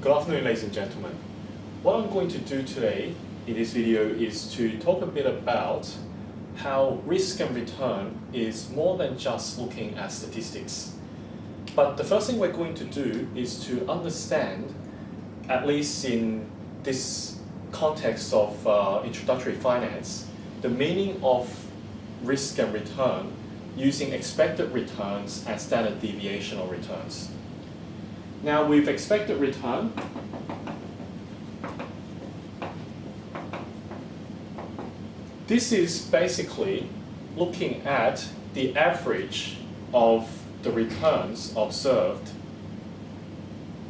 Good afternoon, ladies and gentlemen. What I'm going to do today in this video is to talk a bit about how risk and return is more than just looking at statistics. But the first thing we're going to do is to understand, at least in this context of introductory finance, the meaning of risk and return using expected returns and standard deviational returns. Now with expected return, this is basically looking at the average of the returns observed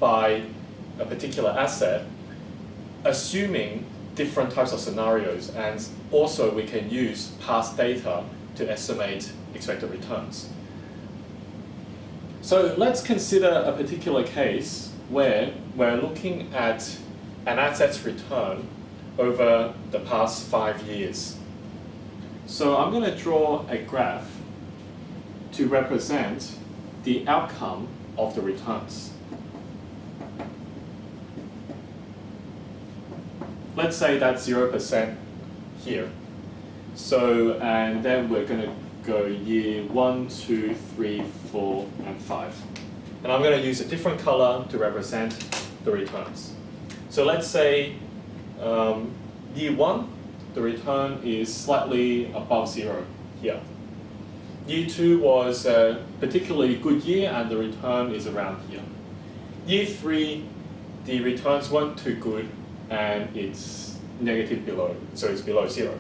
by a particular asset, assuming different types of scenarios, and also we can use past data to estimate expected returns. So let's consider a particular case where we're looking at an asset's return over the past 5 years. So I'm going to draw a graph to represent the outcome of the returns. Let's say that's 0% here. So, and then we're going to go year 1, 2, 3, 4, and 5. And I'm going to use a different color to represent the returns. So let's say year 1, the return is slightly above 0 here. Year 2 was a particularly good year and the return is around here. Year 3, the returns weren't too good and it's negative below, so it's below 0.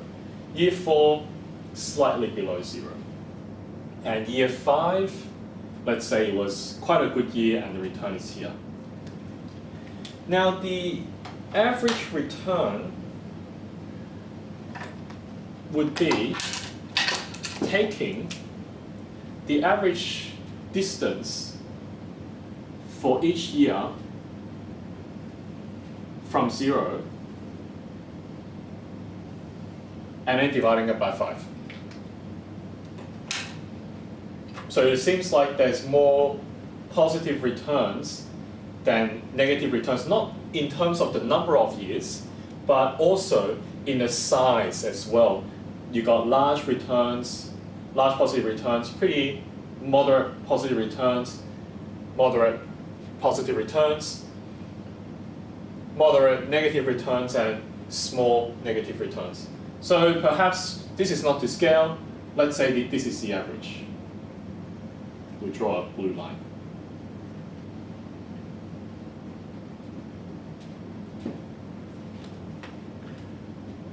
Year 4, slightly below 0. And year 5, let's say it was quite a good year and the return is here. Now the average return would be taking the average distance for each year from 0 and then dividing it by 5. So it seems like there's more positive returns than negative returns, not in terms of the number of years, but also in the size as well. You got large returns, large positive returns, pretty moderate positive returns, moderate positive returns, moderate negative returns, and small negative returns. So perhaps this is not to scale. Let's say this is the average. We draw a blue line.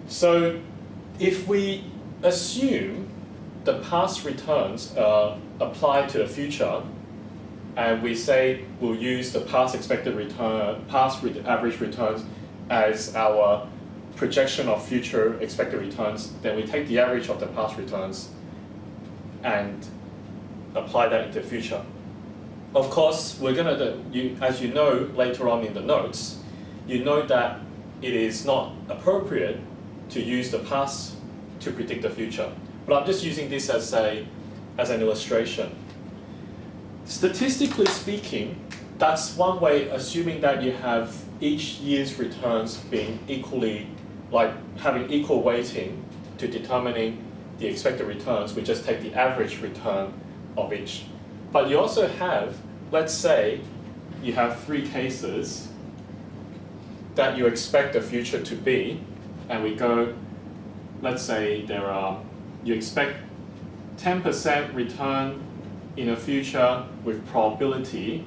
So if we assume the past returns apply to the future, and we say we'll use the past expected return, average returns as our projection of future expected returns, then we take the average of the past returns and apply that into the future. Of course, we're going to, as you know later on in the notes, you know that it is not appropriate to use the past to predict the future. But I'm just using this as an illustration. Statistically speaking, that's one way, assuming that you have each year's returns being equally, like having equal weighting to determining the expected returns. We just take the average return of each. But you also have, let's say, you have 3 cases that you expect the future to be, and we go, let's say you expect 10% return in the future with probability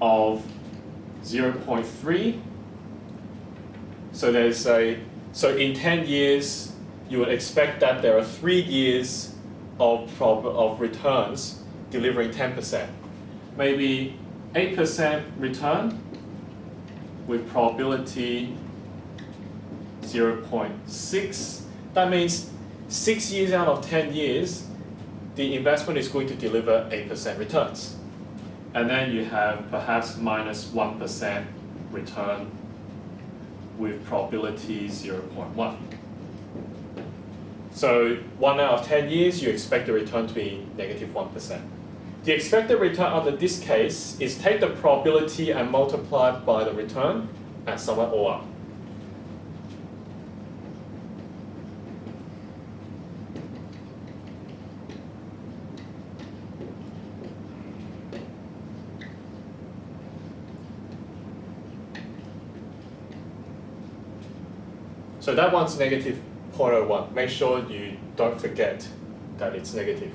of 0.3. So in 10 years, you would expect that there are 3 years of returns delivering 10%. Maybe 8% return with probability 0.6. That means 6 years out of 10 years, the investment is going to deliver 8% returns. And then you have perhaps minus 1% return with probability 0.1. So 1 out of 10 years, you expect the return to be negative 1%. The expected return under this case is take the probability and multiply it by the return and sum it all up. So that one's negative 0.01. Make sure you don't forget that it's negative.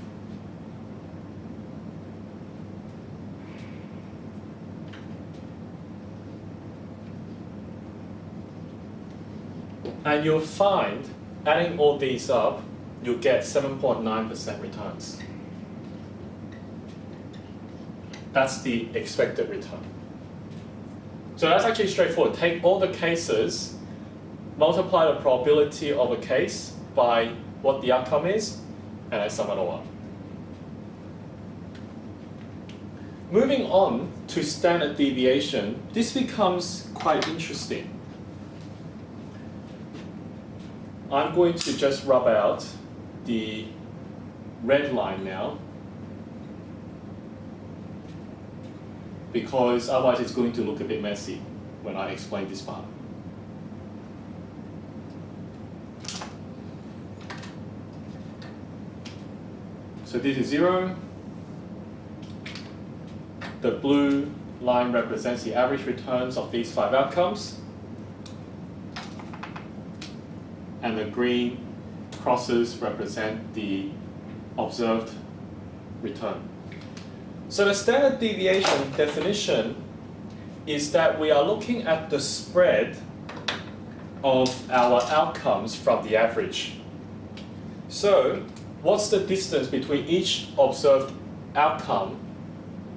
And you'll find, adding all these up, you'll get 7.9% returns. That's the expected return. So that's actually straightforward. Take all the cases, multiply the probability of a case by what the outcome is, and I sum it all up. Moving on to standard deviation, this becomes quite interesting. I'm going to just rub out the red line now, because otherwise it's going to look a bit messy when I explain this part. So this is 0. The blue line represents the average returns of these 5 outcomes. And the green crosses represent the observed return. So the standard deviation definition is that we are looking at the spread of our outcomes from the average. So what's the distance between each observed outcome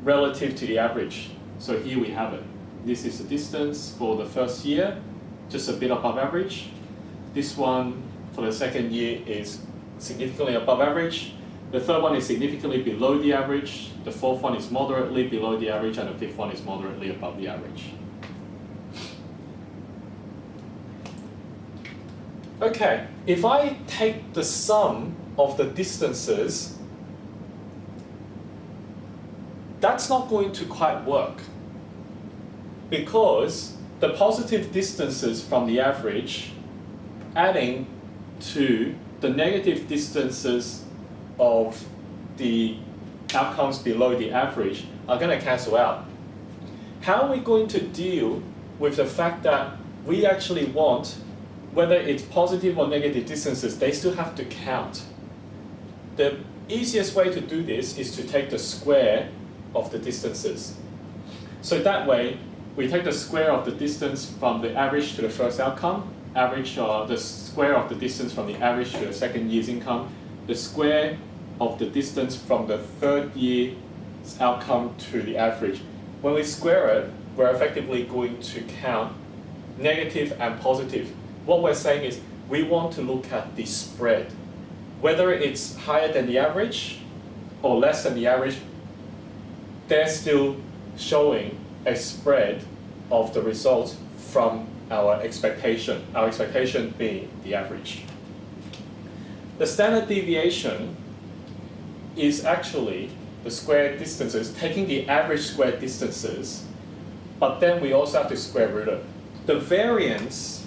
relative to the average? So here we have it. This is the distance for the first year, just a bit above average. This one for the second year is significantly above average. The third one is significantly below the average. The fourth one is moderately below the average, and the fifth one is moderately above the average. Okay, if I take the sum of the distances, that's not going to quite work, because the positive distances from the average adding to the negative distances of the outcomes below the average are going to cancel out. How are we going to deal with the fact that we actually want, whether it's positive or negative distances, they still have to count? The easiest way to do this is to take the square of the distances. So that way, we take the square of the distance from the average to the first outcome, the square of the distance from the average to the second year's income, the square of the distance from the third year's outcome to the average. When we square it, we're effectively going to count negative and positive. What we're saying is we want to look at the spread. Whether it's higher than the average or less than the average, they're still showing a spread of the results from our expectation being the average. The standard deviation is actually the square distances, taking the average square distances, but then we also have to square root it. The variance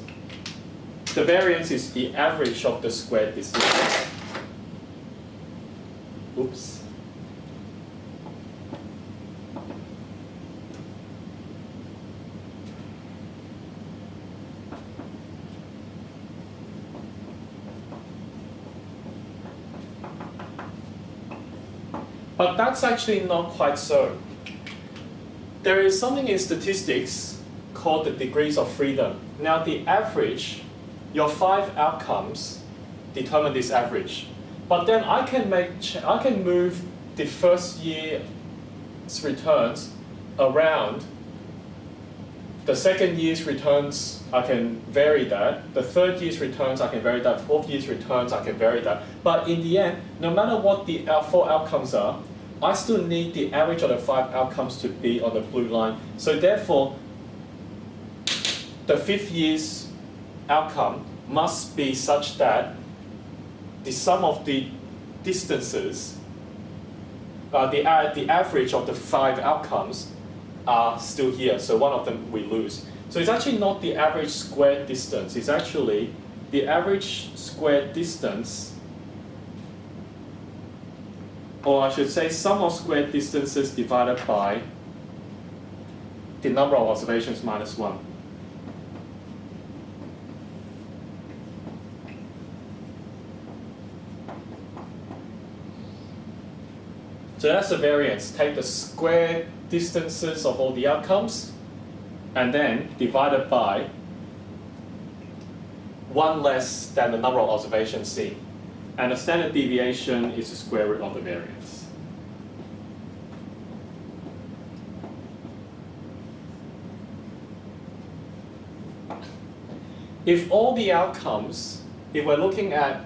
is the average of the square distances. Oops. But that's actually not quite so. There is something in statistics called the degrees of freedom. Now the average, your 5 outcomes determine this average. But then I can move the first year's returns around. The second year's returns, I can vary that. The third year's returns, I can vary that. Fourth year's returns, I can vary that. But in the end, no matter what the 4 outcomes are, I still need the average of the 5 outcomes to be on the blue line. So therefore, the 5th year's outcome must be such that the sum of the distances the average of the 5 outcomes are still here, so one of them we lose. So it's actually not the average squared distance, it's actually the average squared distance, or I should say sum of squared distances divided by the number of observations minus 1. So that's the variance. Take the square distances of all the outcomes and then divide it by 1 less than the number of observations seen. And the standard deviation is the square root of the variance. If all the outcomes, if we're looking at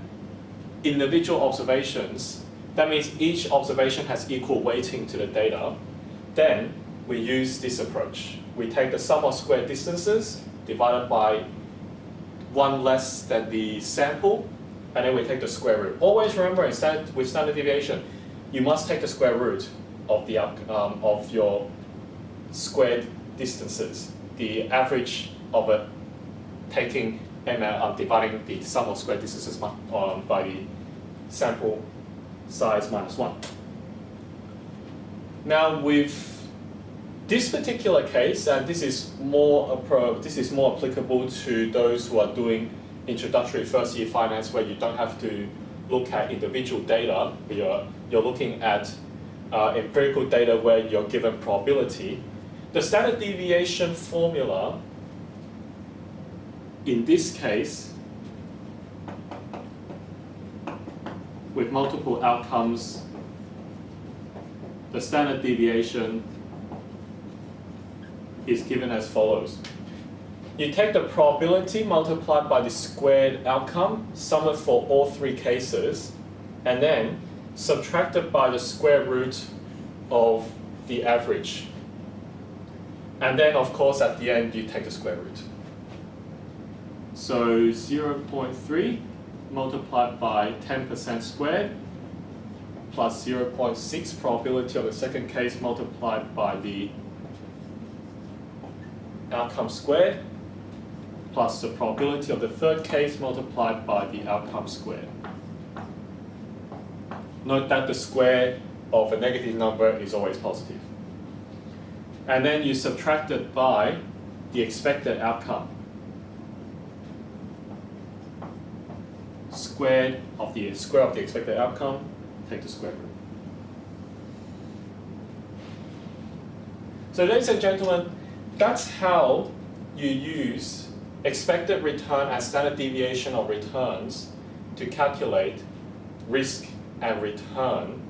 individual observations, that means each observation has equal weighting to the data, then we use this approach. We take the sum of squared distances divided by 1 less than the sample, and then we take the square root. Always remember, with standard deviation, you must take the square root of of your squared distances. The average of it taking and dividing the sum of squared distances by the sample size minus 1. Now with this particular case, and this is more applicable to those who are doing introductory first year finance where you don't have to look at individual data, you're looking at empirical data where you're given probability. The standard deviation formula in this case, with multiple outcomes, the standard deviation is given as follows. You take the probability multiplied by the squared outcome, sum it for all 3 cases, and then subtract it by the square root of the average. And then, of course, at the end, you take the square root. So 0.3 multiplied by 10% squared plus 0.6 probability of the second case multiplied by the outcome squared plus the probability of the third case multiplied by the outcome squared. Note that the square of a negative number is always positive. And then you subtract it by the expected outcome. Square of the expected outcome, take the square root. So ladies and gentlemen, that's how you use expected return and standard deviation of returns to calculate risk and return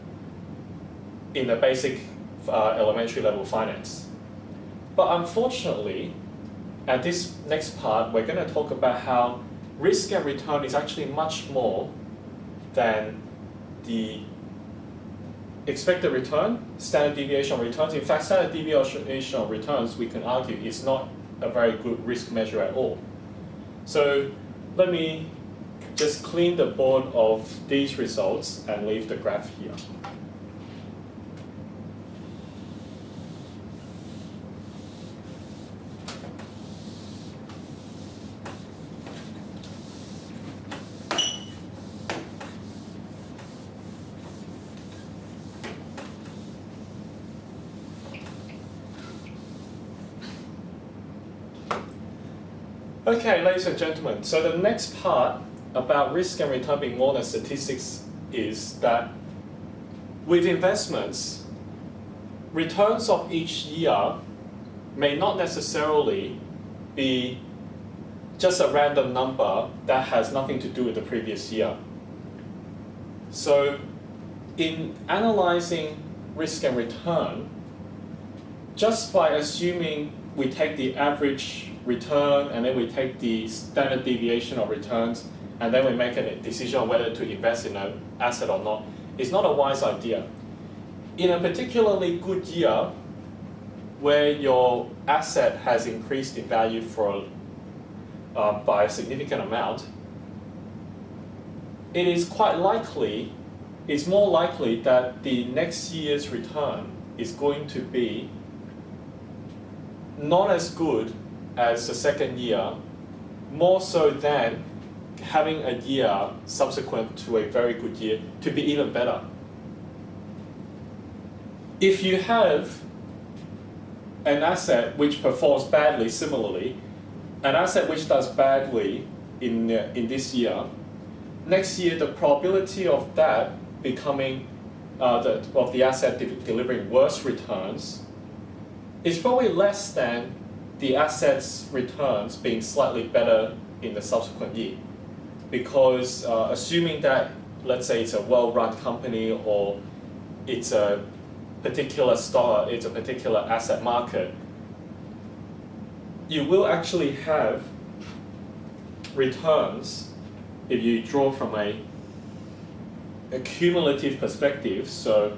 in the basic elementary level finance. But unfortunately, at this next part, we're going to talk about how risk and return is actually much more than the expected return, standard deviation of returns. In fact, standard deviation of returns, we can argue, is not a very good risk measure at all. So let me just clean the board of these results and leave the graph here. Okay, ladies and gentlemen, so the next part about risk and return being more than statistics is that with investments, returns of each year may not necessarily be just a random number that has nothing to do with the previous year. So in analyzing risk and return, just by assuming we take the average return and then we take the standard deviation of returns and then we make a decision on whether to invest in an asset or not, is not a wise idea. In a particularly good year where your asset has increased in value by a significant amount, it is quite likely it's more likely that the next year's return is going to be not as good as the second year, more so than having a year subsequent to a very good year to be even better. If you have an asset which performs badly similarly, an asset which does badly in this year, next year the probability of that becoming, of the asset delivering worse returns is probably less than the asset's returns being slightly better in the subsequent year. Because assuming that, let's say it's a well-run company or it's a particular stock, it's a particular asset market, you will actually have returns if you draw from a cumulative perspective. So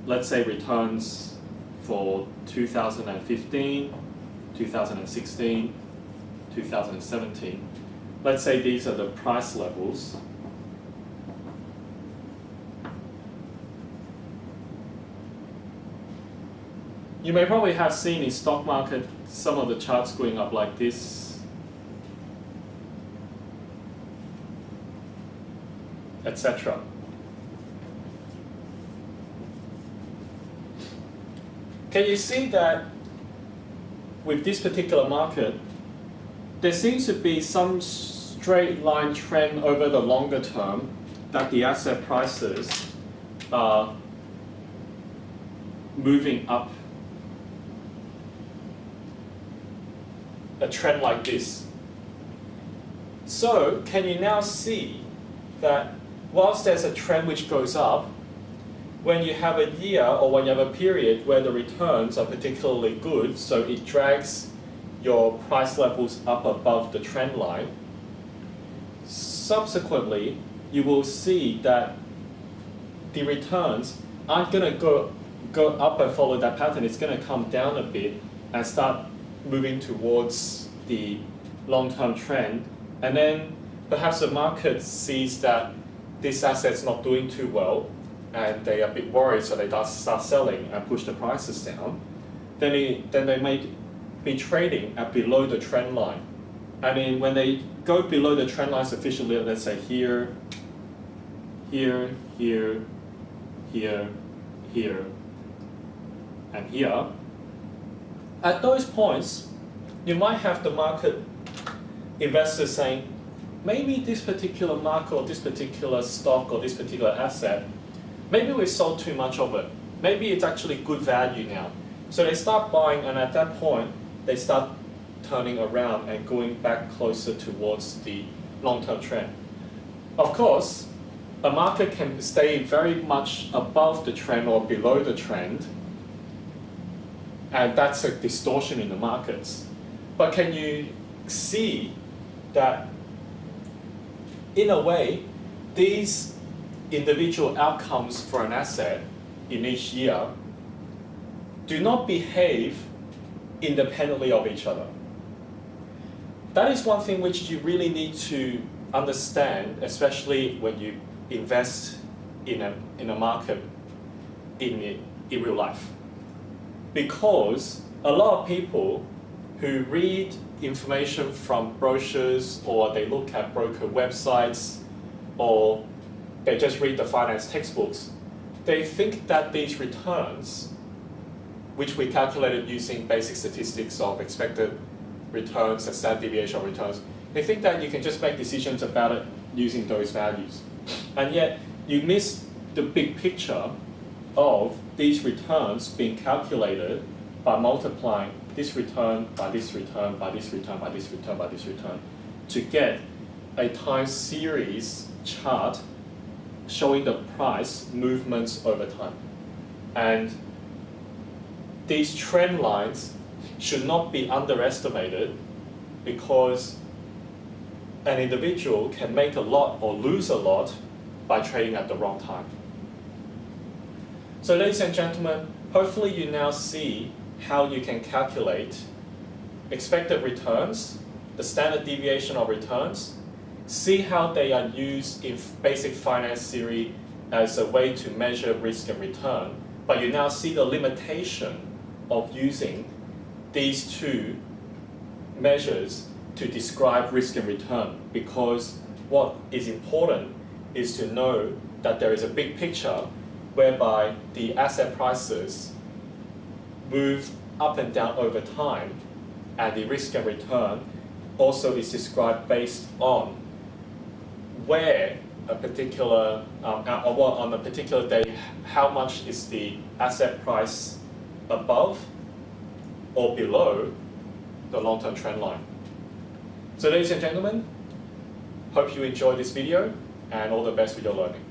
let's say returns for 2015, 2016, 2017. Let's say these are the price levels. You may probably have seen in stock market some of the charts going up like this, etc. Can you see that with this particular market, there seems to be some straight line trend over the longer term that the asset prices are moving up a trend like this. So can you now see that whilst there's a trend which goes up, when you have a year or when you have a period where the returns are particularly good, so it drags your price levels up above the trend line, subsequently you will see that the returns aren't going to go up and follow that pattern. It's going to come down a bit and start moving towards the long-term trend, and then perhaps the market sees that this asset's not doing too well and they are a bit worried, so they start selling and push the prices down. Then they may be trading at below the trend line. I mean, when they go below the trend line sufficiently, let's say here, here, here, here, here, and here, at those points, you might have the market investors saying, maybe this particular market or this particular stock or this particular asset, maybe we sold too much of it. Maybe it's actually good value now. So they start buying, and at that point, they start turning around and going back closer towards the long-term trend. Of course, a market can stay very much above the trend or below the trend, and that's a distortion in the markets. But can you see that, in a way, these individual outcomes for an asset in each year do not behave independently of each other? That is one thing which you really need to understand, especially when you invest in a market in real life. Because a lot of people who read information from brochures, or they look at broker websites, or they just read the finance textbooks, they think that these returns, which we calculated using basic statistics of expected returns and standard deviation of returns, they think that you can just make decisions about it using those values. And yet, you miss the big picture of these returns being calculated by multiplying this return by this return by this return by this return by this return to get a time series chart showing the price movements over time. And these trend lines should not be underestimated, because an individual can make a lot or lose a lot by trading at the wrong time. So ladies and gentlemen, hopefully you now see how you can calculate expected returns, the standard deviation of returns, see how they are used in basic finance theory as a way to measure risk and return, but you now see the limitation of using these two measures to describe risk and return, because what is important is to know that there is a big picture whereby the asset prices move up and down over time, and the risk and return also is described based on where a particular, on a particular day, how much is the asset price above or below the long-term trend line. So ladies and gentlemen, hope you enjoyed this video, and all the best with your learning.